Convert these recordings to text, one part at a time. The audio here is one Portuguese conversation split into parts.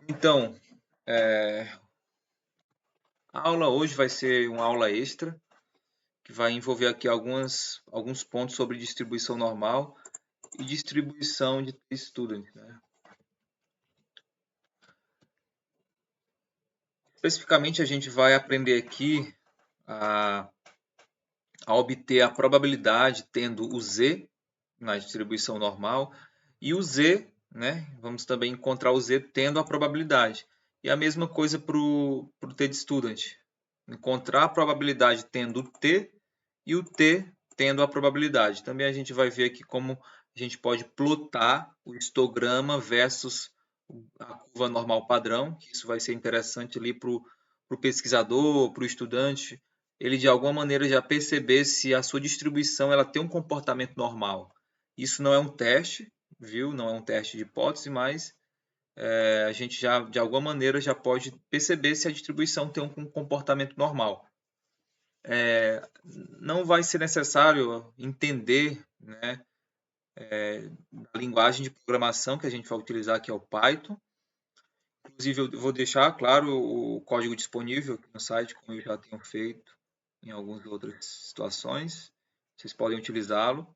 Então, a aula hoje vai ser uma aula extra, que vai envolver aqui alguns pontos sobre distribuição normal e distribuição de student, né? Especificamente, a gente vai aprender aqui a obter a probabilidade tendo o z na distribuição normal e o z, né? Vamos também encontrar o z tendo a probabilidade. E a mesma coisa para o t de student. Encontrar a probabilidade tendo o t e o t tendo a probabilidade. Também a gente vai ver aqui como a gente pode plotar o histograma versus a curva normal padrão, que isso vai ser interessante ali para o pesquisador, para o estudante, ele de alguma maneira já perceber se a sua distribuição ela tem um comportamento normal. Isso não é um teste, viu? Não é um teste de hipótese, mas a gente já de alguma maneira já pode perceber se a distribuição tem um comportamento normal. Não vai ser necessário entender, né, a linguagem de programação que a gente vai utilizar, que é o Python. Inclusive, eu vou deixar, claro, o código disponível aqui no site, como eu já tenho feito em algumas outras situações. Vocês podem utilizá-lo.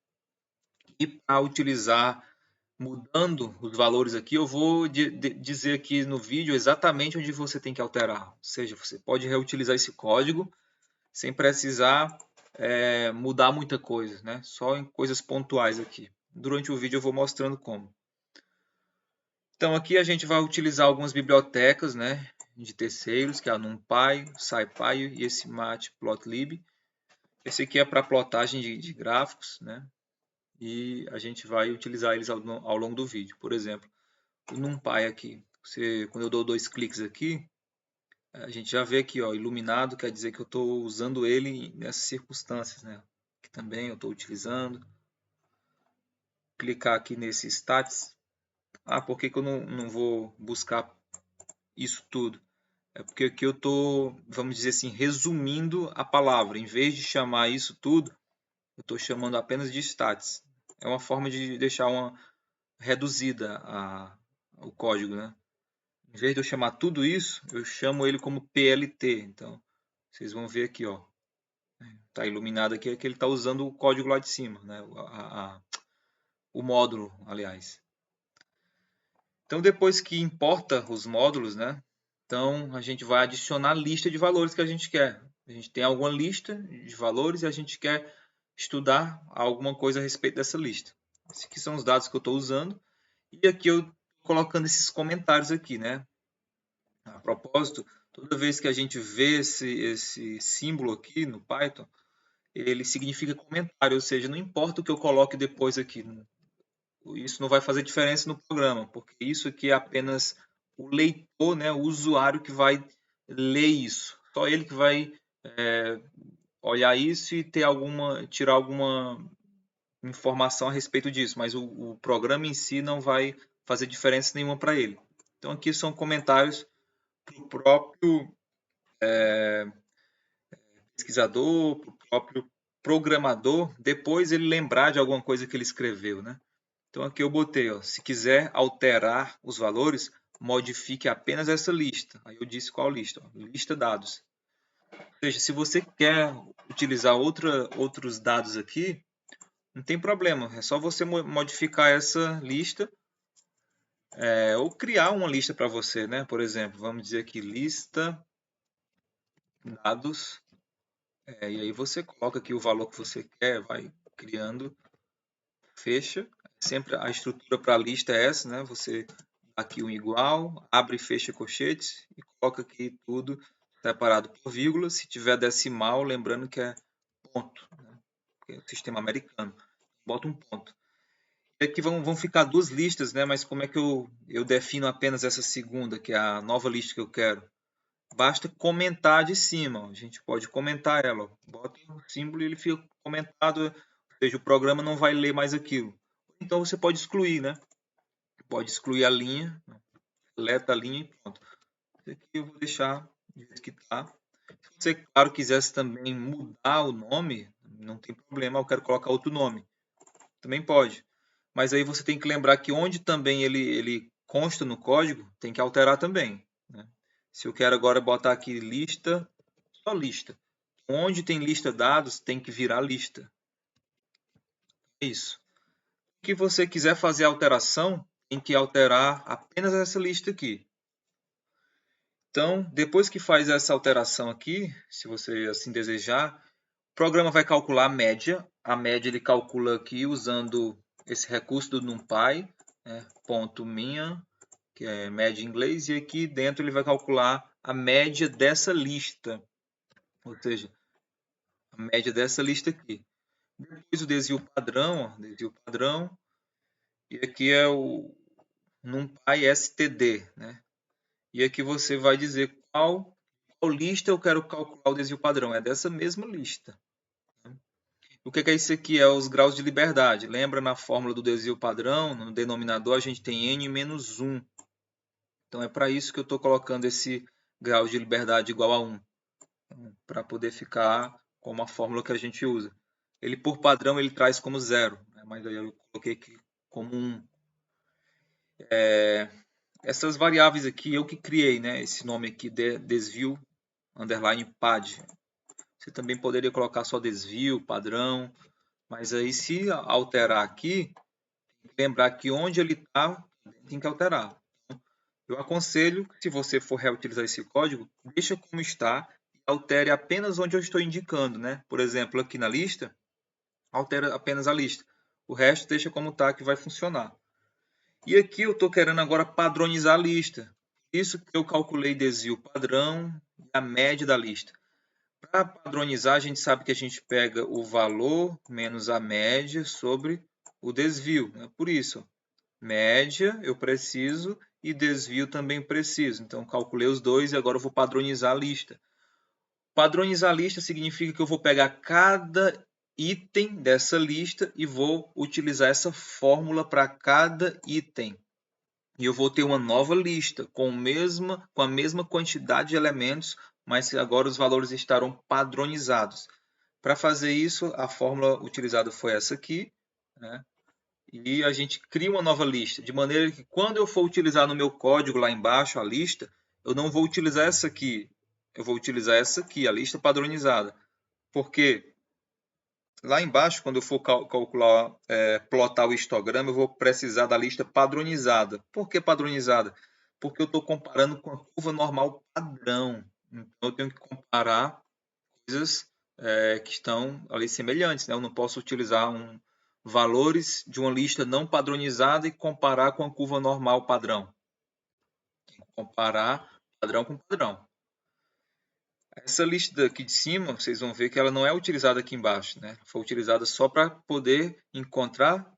E para utilizar mudando os valores aqui, eu vou dizer aqui no vídeo exatamente onde você tem que alterar. Ou seja, você pode reutilizar esse código sem precisar mudar muita coisa, né? Só em coisas pontuais aqui. Durante o vídeo eu vou mostrando como. Então aqui a gente vai utilizar algumas bibliotecas, né, de terceiros, que é a NumPy, SciPy e esse Matplotlib. Esse aqui é para plotagem de gráficos, né? E a gente vai utilizar eles ao longo do vídeo. Por exemplo, o NumPy aqui. Quando eu dou 2 cliques aqui, a gente já vê aqui, ó, iluminado, quer dizer que eu estou usando ele nessas circunstâncias, né? Que também eu estou utilizando. Clicar aqui nesse Stats. Por que eu não vou buscar isso tudo? É porque aqui eu estou, vamos dizer assim, resumindo a palavra. Em vez de chamar isso tudo, eu estou chamando apenas de Stats. É uma forma de deixar uma reduzida o código, né? Em vez de eu chamar tudo isso, eu chamo ele como PLT. Então, vocês vão ver aqui, ó. Está iluminado aqui, é que ele está usando o código lá de cima, né? O módulo, aliás. Então, depois que importa os módulos, né? Então, a gente vai adicionar a lista de valores que a gente quer. A gente tem alguma lista de valores e a gente quer estudar alguma coisa a respeito dessa lista. Esses aqui são os dados que eu estou usando. E aqui eu estou colocando esses comentários aqui, né? A propósito, toda vez que a gente vê esse símbolo aqui no Python, ele significa comentário, ou seja, não importa o que eu coloque depois aqui, isso não vai fazer diferença no programa, porque isso aqui é apenas o leitor, né, o usuário que vai ler isso. Só ele que vai olhar isso e tirar alguma informação a respeito disso, mas o programa em si não vai fazer diferença nenhuma para ele. Então aqui são comentários para o próprio pesquisador, para o próprio programador, depois ele lembrar de alguma coisa que ele escreveu, né? Então aqui eu botei, ó, se quiser alterar os valores, modifique apenas essa lista. Aí eu disse qual lista? Ó, lista dados. Ou seja, se você quer utilizar outros dados aqui, não tem problema. É só você modificar essa lista ou criar uma lista para você, né? Por exemplo, vamos dizer aqui lista dados. E aí você coloca aqui o valor que você quer, vai criando, fecha. Sempre a estrutura para a lista é essa, né? Você dá aqui um igual, abre e fecha colchetes e coloca aqui tudo separado por vírgula. Se tiver decimal, lembrando que é ponto, né? Porque é o sistema americano. Bota um ponto. E aqui vão ficar duas listas, né? Mas como é que eu defino apenas essa segunda, que é a nova lista que eu quero? Basta comentar de cima. A gente pode comentar ela. Bota o símbolo e ele fica comentado. Ou seja, o programa não vai ler mais aquilo. Então você pode excluir, né? Pode excluir a linha, deleta a linha e pronto. Isso aqui eu vou deixar do jeito que está. Se você, claro, quisesse também mudar o nome, não tem problema. Eu quero colocar outro nome. Também pode. Mas aí você tem que lembrar que onde também ele consta no código, tem que alterar também, né? Se eu quero agora botar aqui lista, só lista. Onde tem lista dados, tem que virar lista. É isso. Se você quiser fazer alteração, tem que alterar apenas essa lista aqui. Então, depois que faz essa alteração aqui, se você assim desejar, o programa vai calcular a média. A média ele calcula aqui usando esse recurso do NumPy, né, ponto minha, que é média em inglês, e aqui dentro ele vai calcular a média dessa lista, ou seja, a média dessa lista aqui. Depois o desvio padrão, e aqui é o NumPy std, né? E aqui você vai dizer qual lista eu quero calcular o desvio padrão. É dessa mesma lista. O que é isso aqui? É os graus de liberdade. Lembra na fórmula do desvio padrão, no denominador a gente tem n menos 1. Então é para isso que eu estou colocando esse grau de liberdade igual a 1. Para poder ficar como a fórmula que a gente usa. Ele por padrão ele traz como 0, né? Mas aí eu coloquei aqui como 1. Essas variáveis aqui eu que criei, né? Esse nome aqui de desvio underline pad. Você também poderia colocar só desvio, padrão, mas aí se alterar aqui, lembrar que onde ele está, tem que alterar. Eu aconselho, se você for reutilizar esse código, deixa como está e altere apenas onde eu estou indicando, né? Por exemplo, aqui na lista, altera apenas a lista. O resto deixa como está que vai funcionar. E aqui eu estou querendo agora padronizar a lista. Isso que eu calculei desvio padrão e a média da lista. Para padronizar, a gente sabe que a gente pega o valor menos a média sobre o desvio, né? Por isso, média eu preciso e desvio também preciso. Então, calculei os dois e agora eu vou padronizar a lista. Padronizar a lista significa que eu vou pegar cada item dessa lista e vou utilizar essa fórmula para cada item. E eu vou ter uma nova lista com a mesma quantidade de elementos, mas agora os valores estarão padronizados. Para fazer isso, a fórmula utilizada foi essa aqui, né? E a gente cria uma nova lista, de maneira que quando eu for utilizar no meu código lá embaixo a lista, eu não vou utilizar essa aqui, eu vou utilizar essa aqui, a lista padronizada. Porque lá embaixo, quando eu for calcular, plotar o histograma, eu vou precisar da lista padronizada. Por que padronizada? Porque eu estou comparando com a curva normal padrão. Então, eu tenho que comparar coisas que estão ali semelhantes, né? Eu não posso utilizar valores de uma lista não padronizada e comparar com a curva normal padrão. Tem que comparar padrão com padrão. Essa lista aqui de cima, vocês vão ver que ela não é utilizada aqui embaixo, né? Foi utilizada só para poder encontrar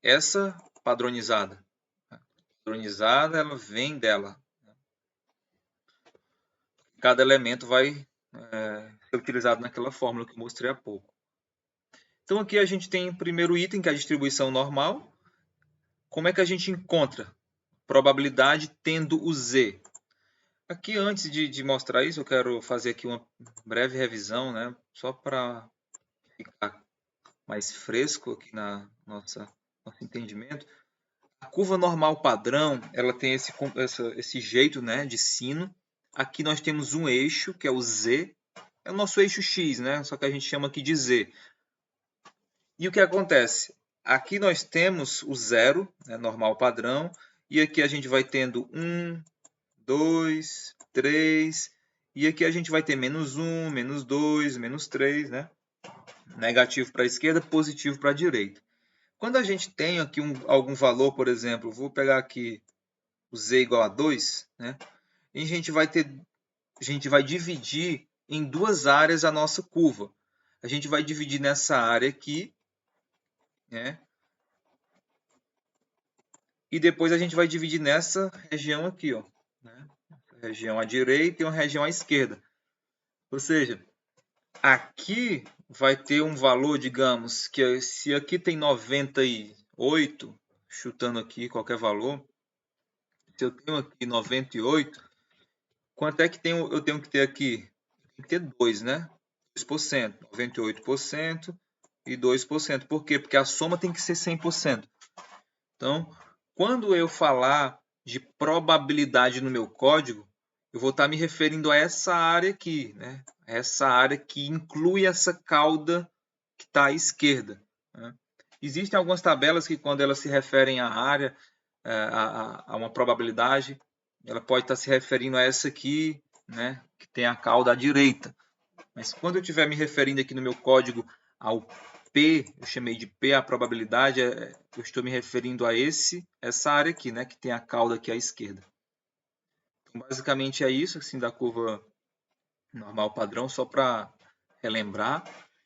essa padronizada. A padronizada, ela vem dela. Cada elemento vai ser utilizado naquela fórmula que eu mostrei há pouco. Então aqui a gente tem o primeiro item, que é a distribuição normal. Como é que a gente encontra probabilidade tendo o z? Aqui, antes de mostrar isso, eu quero fazer aqui uma breve revisão, né? Só para ficar mais fresco aqui na nosso entendimento. A curva normal padrão, ela tem esse jeito, né, de sino. Aqui nós temos um eixo, que é o z. É o nosso eixo x, né? Só que a gente chama aqui de z. E o que acontece? Aqui nós temos o zero, né, normal padrão. E aqui a gente vai tendo 1, 2, 3. E aqui a gente vai ter menos 1, menos 2, menos 3, né? Negativo para a esquerda, positivo para a direita. Quando a gente tem aqui algum valor, por exemplo, vou pegar aqui o z igual a 2, né? E a gente vai dividir em duas áreas a nossa curva. A gente vai dividir nessa área aqui, né? E depois a gente vai dividir nessa região aqui, ó, né? Região à direita e uma região à esquerda. Ou seja, aqui vai ter um valor, digamos, que se aqui tem 98, chutando aqui qualquer valor, se eu tenho aqui 98, quanto é que eu tenho que ter aqui? Tem que ter 2, né? 2%, 98% e 2%. Por quê? Porque a soma tem que ser 100%. Então, quando eu falar de probabilidade no meu código, eu vou estar me referindo a essa área aqui, né? Essa área que inclui essa cauda que está à esquerda, né? Existem algumas tabelas que, quando elas se referem à área, a uma probabilidade, ela pode estar se referindo a essa aqui, né? Que tem a cauda à direita. Mas quando eu estiver me referindo aqui no meu código ao P, eu chamei de P a probabilidade, eu estou me referindo a essa área aqui, né, que tem a cauda aqui à esquerda. Então, basicamente é isso, assim, da curva normal padrão, só para relembrar.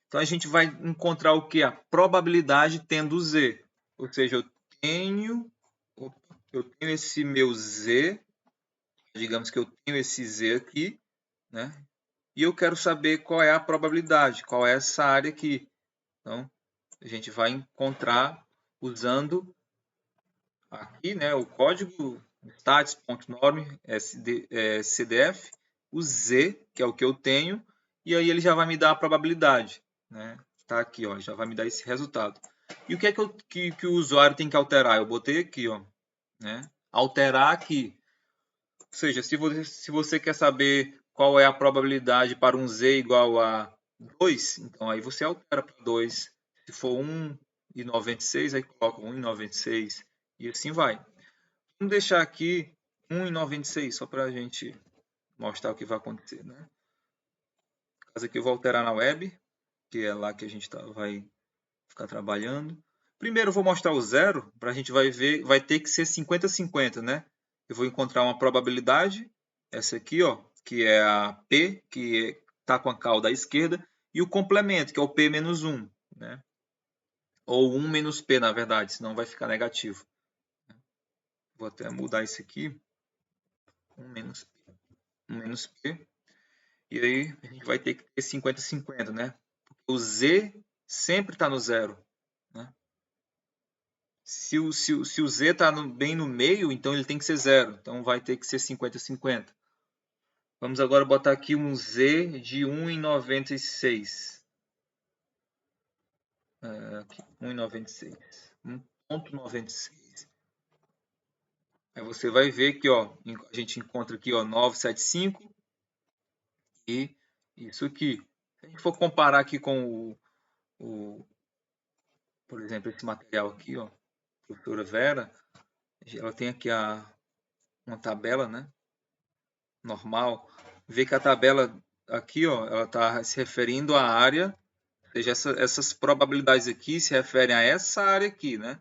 Então, a gente vai encontrar o que? A probabilidade tendo Z. Ou seja, eu tenho esse meu Z, digamos que eu tenho esse Z aqui, né? E eu quero saber qual é a probabilidade, qual é essa área aqui. Então, a gente vai encontrar usando aqui, né, o código stats.norm cdf, o z, que é o que eu tenho, e aí ele já vai me dar a probabilidade, né? Tá aqui, ó, já vai me dar esse resultado. E o que é que o usuário tem que alterar? Eu botei aqui, ó, né? Alterar aqui. Ou seja, se você quer saber qual é a probabilidade para um z igual a 2, então aí você altera para 2. Se for 1,96, aí coloca 1,96 e assim vai. Vamos deixar aqui 1,96 só para a gente mostrar o que vai acontecer, né? No caso aqui eu vou alterar na web, que é lá que a gente vai ficar trabalhando. Primeiro eu vou mostrar o zero, para a gente vai ver, vai ter que ser 50-50, né? Eu vou encontrar uma probabilidade, essa aqui, ó, que é a P, que está com a cauda à esquerda, e o complemento, que é o P menos 1, né? Ou 1 menos P, na verdade, senão vai ficar negativo. Vou até mudar isso aqui. 1 menos P. 1 menos P. E aí a gente vai ter que ter 50-50, né? Porque o Z sempre está no zero, né? Se o Z está bem no meio, então ele tem que ser zero. Então vai ter que ser 50-50. Vamos agora botar aqui um Z de 1,96. 1,96. 1,96. Aí você vai ver que, ó, a gente encontra aqui, ó, 975 e isso aqui. Se a gente for comparar aqui com por exemplo, esse material aqui, ó, professora Vera, ela tem aqui uma tabela, né, normal. Vê que a tabela aqui, ó, ela está se referindo à área, ou seja, essas probabilidades aqui se referem a essa área aqui, né?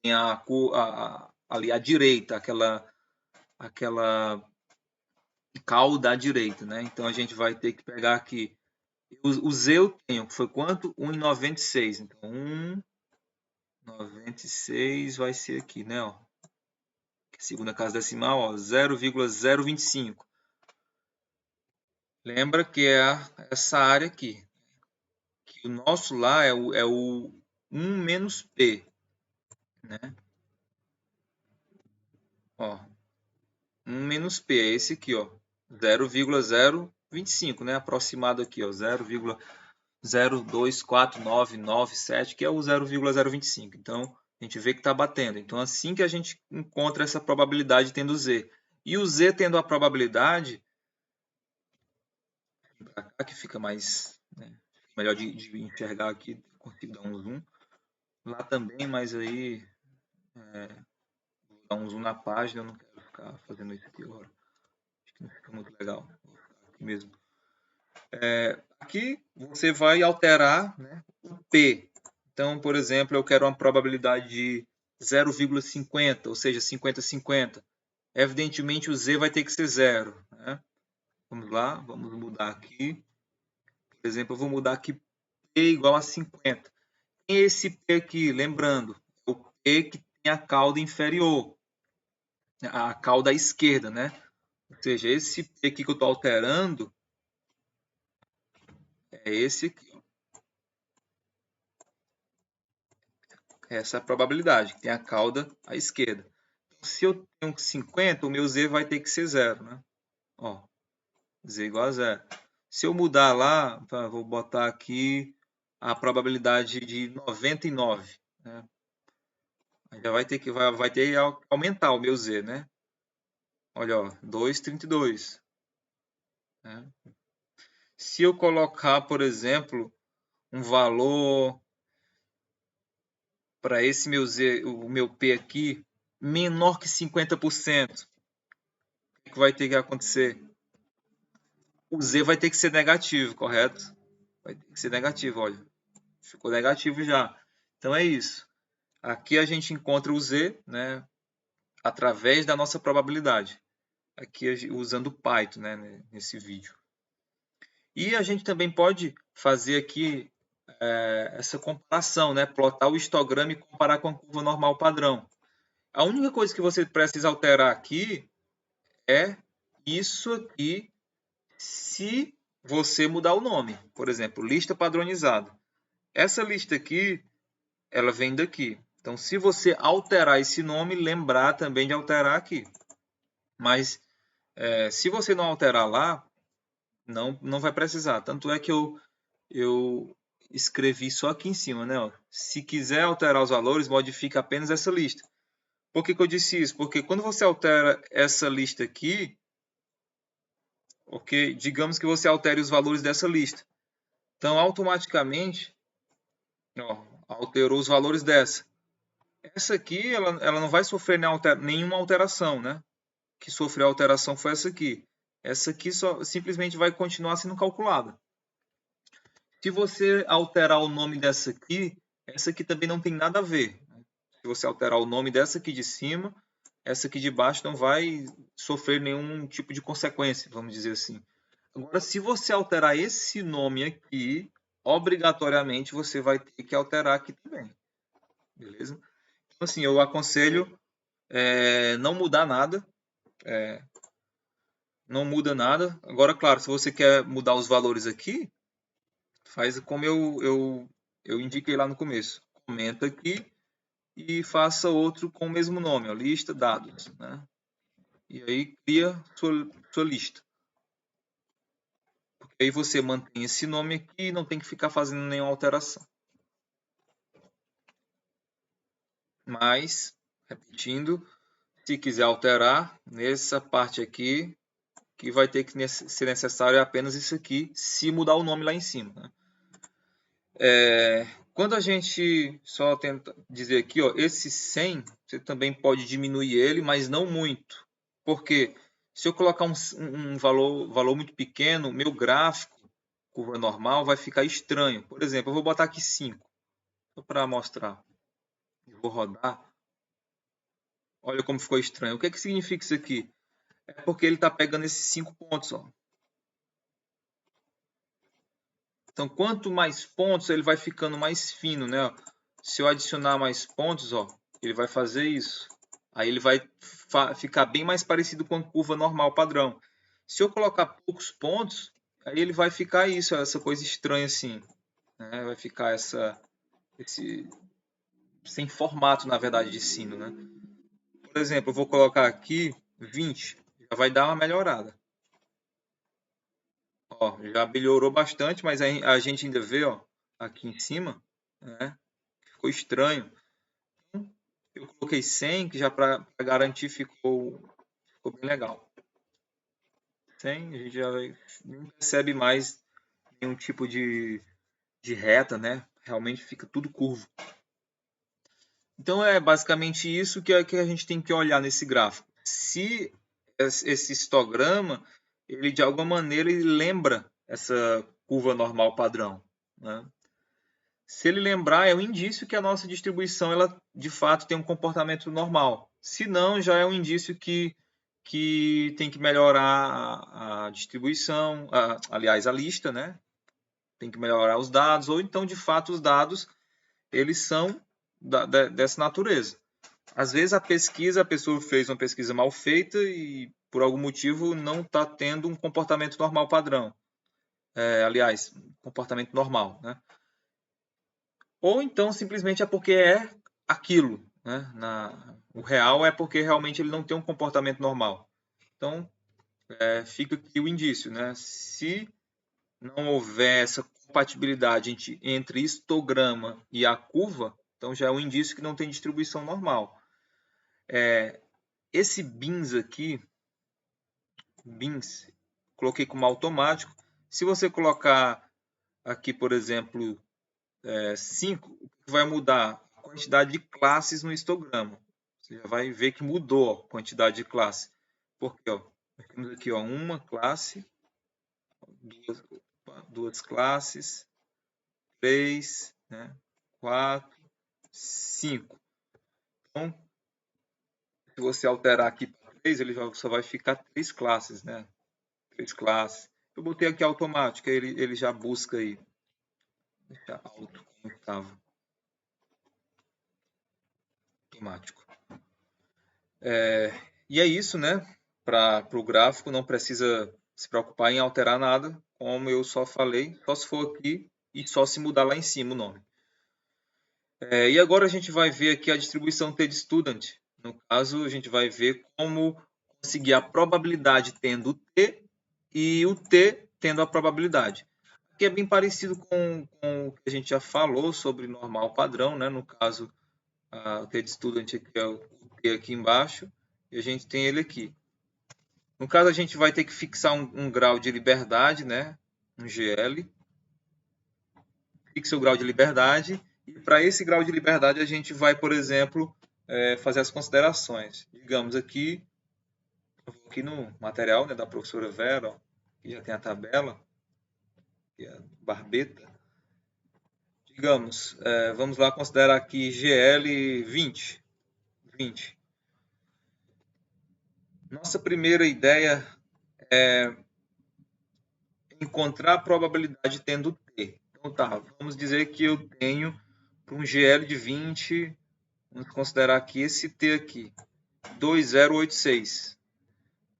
Tem ali à direita, aquela cauda à direita, né? Então a gente vai ter que pegar aqui. O Z eu tenho, que foi quanto? 1,96. Então 1,96 vai ser aqui, né? Ó. Segunda casa decimal, ó, 0,025. Lembra que é essa área aqui. Que o nosso lá é o 1 menos P, né? Ó, 1 menos P é esse aqui, ó, 0,025, né? Aproximado aqui, ó, 0,024997, que é o 0,025. Então, a gente vê que está batendo. Então, assim que a gente encontra essa probabilidade tendo Z. E o Z tendo a probabilidade, para cá que fica mais, né, melhor de enxergar aqui, consigo dar um zoom. Lá também, mas aí vou dar um zoom na página, eu não quero ficar fazendo isso aqui agora. Acho que não fica muito legal. Vou ficar aqui mesmo. Aqui você vai alterar, né, o P. Então, por exemplo, eu quero uma probabilidade de 0,50, ou seja, 50-50. Evidentemente, o Z vai ter que ser zero, né? Vamos lá, vamos mudar aqui. Por exemplo, eu vou mudar aqui P igual a 50. Tem esse P aqui, lembrando, o P que tem a cauda inferior, a cauda à esquerda, né? Ou seja, esse P aqui que eu estou alterando é esse aqui. Essa é a probabilidade, que tem a cauda à esquerda. Então, se eu tenho 50, o meu Z vai ter que ser zero, né? Ó, Z igual a zero. Se eu mudar lá, vou botar aqui a probabilidade de 99, né? Já vai ter que aumentar o meu Z, né? Olha, ó, 2,32. Né? Se eu colocar, por exemplo, um valor para esse meu Z, o meu P aqui, menor que 50%, o que vai ter que acontecer? O Z vai ter que ser negativo, correto? Vai ter que ser negativo, olha. Ficou negativo já. Então é isso. Aqui a gente encontra o Z, né, através da nossa probabilidade. Aqui usando o Python, né, nesse vídeo. E a gente também pode fazer aqui essa comparação, né, plotar o histograma e comparar com a curva normal padrão. A única coisa que você precisa alterar aqui é isso aqui, se você mudar o nome. Por exemplo, lista padronizada. Essa lista aqui, ela vem daqui. Então, se você alterar esse nome, lembrar também de alterar aqui. Mas, se você não alterar lá, não vai precisar. Tanto é que eu escrevi só aqui em cima, né? Ó. Se quiser alterar os valores, modifique apenas essa lista. Por que eu disse isso? Porque quando você altera essa lista aqui, ok? Digamos que você altere os valores dessa lista. Então, automaticamente, ó, alterou os valores dessa. Essa aqui, ela não vai sofrer nenhuma alteração, né? Que sofreu alteração foi essa aqui. Essa aqui simplesmente vai continuar sendo calculada. Se você alterar o nome dessa aqui, essa aqui também não tem nada a ver. Se você alterar o nome dessa aqui de cima, essa aqui de baixo não vai sofrer nenhum tipo de consequência, vamos dizer assim. Agora, se você alterar esse nome aqui, obrigatoriamente você vai ter que alterar aqui também. Beleza? Então, assim, eu aconselho não mudar nada. Não muda nada. Agora, claro, se você quer mudar os valores aqui, faz como eu indiquei lá no começo. Comenta aqui e faça outro com o mesmo nome, ó, lista dados, né? E aí cria sua lista. Porque aí você mantém esse nome aqui e não tem que ficar fazendo nenhuma alteração. Mas, repetindo, se quiser alterar nessa parte aqui, que vai ter que ser necessário apenas isso aqui, se mudar o nome lá em cima, né? Quando a gente só tenta dizer aqui, ó, esse 100, você também pode diminuir ele, mas não muito. Porque se eu colocar um valor muito pequeno, meu gráfico, curva normal, vai ficar estranho. Por exemplo, eu vou botar aqui 5, só para mostrar. Eu vou rodar. Olha como ficou estranho. O que significa isso aqui? É porque ele está pegando esses 5 pontos. Ó. Então, quanto mais pontos, ele vai ficando mais fino, né? Se eu adicionar mais pontos, ó, ele vai fazer isso. Aí ele vai ficar bem mais parecido com a curva normal padrão. Se eu colocar poucos pontos, aí ele vai ficar isso, essa coisa estranha assim. Né? Vai ficar sem formato, na verdade, de sino, né? Por exemplo, eu vou colocar aqui 20, já vai dar uma melhorada. Ó, já melhorou bastante, mas a gente ainda vê, ó, aqui em cima, né? Ficou estranho. Eu coloquei 100, que já para garantir ficou bem legal. 100, a gente já não percebe mais nenhum tipo de reta, né? Realmente fica tudo curvo. Então é basicamente isso que a gente tem que olhar nesse gráfico. Se esse histograma, ele de alguma maneira ele lembra essa curva normal padrão, né? Se ele lembrar, é um indício que a nossa distribuição ela de fato tem um comportamento normal. Se não, já é um indício que tem que melhorar a distribuição, aliás, a lista, né? Tem que melhorar os dados, ou então, de fato, os dados eles são dessa natureza. Às vezes a pessoa fez uma pesquisa mal feita e por algum motivo não está tendo um comportamento normal padrão. Aliás, comportamento normal, né? Ou então simplesmente é porque é aquilo, né? O real é porque realmente ele não tem um comportamento normal. Então, fica aqui o indício, né? Se não houver essa compatibilidade entre histograma e a curva, Então já é um indício que não tem distribuição normal. Esse bins aqui, bins, coloquei como automático. Se você colocar aqui, por exemplo, 5, vai mudar a quantidade de classes no histograma. Você já vai ver que mudou a quantidade de classe. Porque nós temos aqui uma classe, duas classes, 3, né, 4, 5. Então, se você alterar aqui para 3, ele só vai ficar 3 classes, né? 3 classes. Eu botei aqui automático, ele já busca aí. Deixa alto como estava. Automático. E é isso, né? Para o gráfico, não precisa se preocupar em alterar nada, como eu só falei, só se for aqui e só se mudar lá em cima o nome. E agora a gente vai ver aqui a distribuição T-Student. No caso, a gente vai ver como conseguir a probabilidade tendo o T e o T tendo a probabilidade. Aqui é bem parecido com o que a gente já falou sobre normal padrão, né? No caso, o T-Student aqui é o T aqui embaixo e a gente tem ele aqui. No caso, a gente vai ter que fixar um grau de liberdade, né? Um GL. Fixa o grau de liberdade. E para esse grau de liberdade, a gente vai, por exemplo, fazer as considerações. Digamos aqui, eu vou aqui no material, né, da professora Vera, ó, que já tem a tabela, que é a barbeta. Digamos, vamos lá considerar aqui GL 20. Nossa primeira ideia é encontrar a probabilidade tendo T. Então tá, vamos dizer que eu tenho para um GL de 20, vamos considerar aqui esse T aqui, 2086.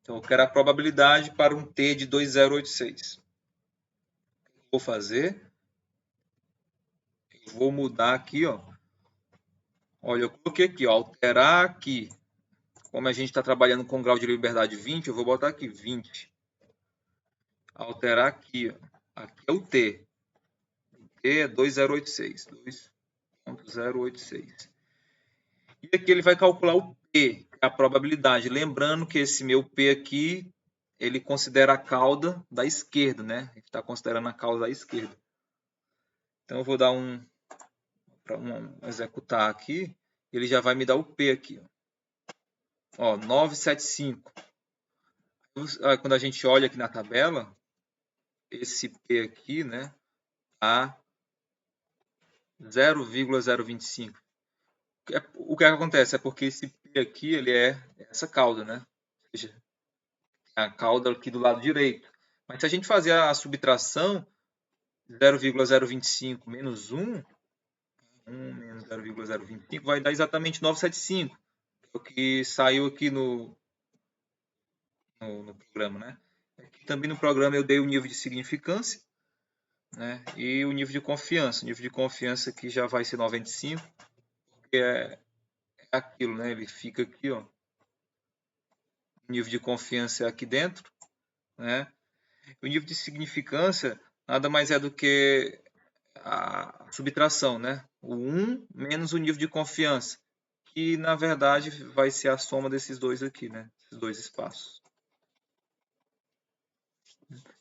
Então eu quero a probabilidade para um T de 2086. O que eu vou fazer? Eu vou mudar aqui, ó. Olha, eu coloquei aqui, ó, alterar aqui. Como a gente está trabalhando com grau de liberdade 20, eu vou botar aqui 20. Alterar aqui, ó. Aqui é o T. O T é 2086. 2.086. E aqui ele vai calcular o P, que é a probabilidade. Lembrando que esse meu P aqui, ele considera a cauda da esquerda, né? Ele está considerando a cauda da esquerda. Então eu vou dar para executar aqui, ele já vai me dar o P aqui. Ó, 975. Quando a gente olha aqui na tabela, esse P aqui, né, tá 0,025. O que acontece é porque esse P aqui, ele é essa cauda, né? Ou seja, a cauda aqui do lado direito. Mas se a gente fazer a subtração, 0,025 menos 1 menos 0,025 vai dar exatamente 975, que é o que saiu aqui no programa, né? Aqui também no programa eu dei o nível de significância, né? E o nível de confiança. O nível de confiança aqui já vai ser 95, porque é aquilo, né? Ele fica aqui, ó. O nível de confiança é aqui dentro, né? O nível de significância nada mais é do que a subtração, né? O 1 menos o nível de confiança, que na verdade vai ser a soma desses dois aqui, né? Esses dois espaços.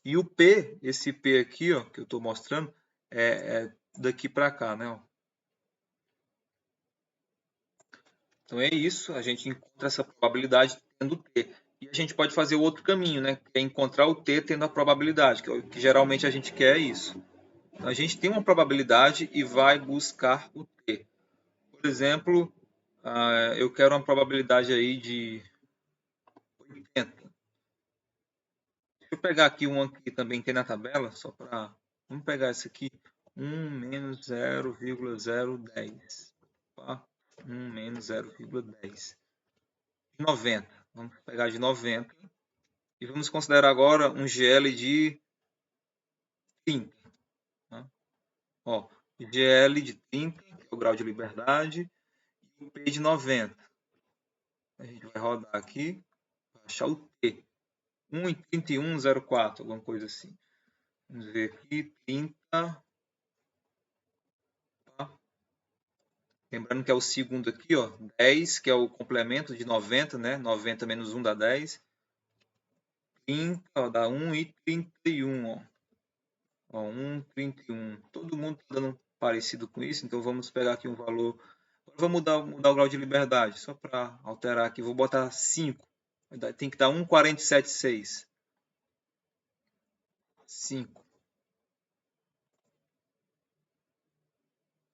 E o P, esse P aqui, ó, que eu estou mostrando, é daqui para cá, né? Ó. Então é isso, a gente encontra essa probabilidade tendo T. E a gente pode fazer o outro caminho, né? Que é encontrar o T tendo a probabilidade, que geralmente a gente quer isso. Então, a gente tem uma probabilidade e vai buscar o T. Por exemplo, eu quero uma probabilidade aí de 80. Deixa eu pegar aqui uma que também tem na tabela, só para... Vamos pegar essa aqui. 1 menos 0,010. 1 menos 0,10. 90. Vamos pegar de 90. E vamos considerar agora um GL de 30. Né? Ó, GL de 30, que é o grau de liberdade, e o P de 90. A gente vai rodar aqui, vai achar o T. 1,3104, alguma coisa assim. Vamos ver aqui, 30. Lembrando que é o segundo aqui, ó, 10, que é o complemento de 90, né? 90 menos 1 dá 10. 30, ó, dá 1,31, ó. Ó, 1,31. Todo mundo está dando parecido com isso, então vamos pegar aqui um valor. Vamos mudar o grau de liberdade, só para alterar aqui. Vou botar 5. Tem que dar 1,47,6. 5.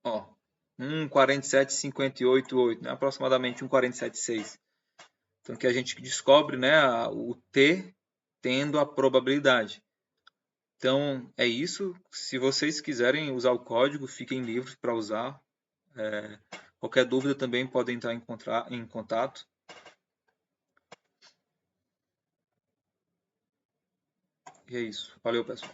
Ó, 1,47,58,8, né? Aproximadamente 1,47,6. Então aqui a gente descobre, né, o T tendo a probabilidade. Então é isso. Se vocês quiserem usar o código, fiquem livres para usar. Qualquer dúvida também podem entrar em contato. E é isso. Valeu, pessoal.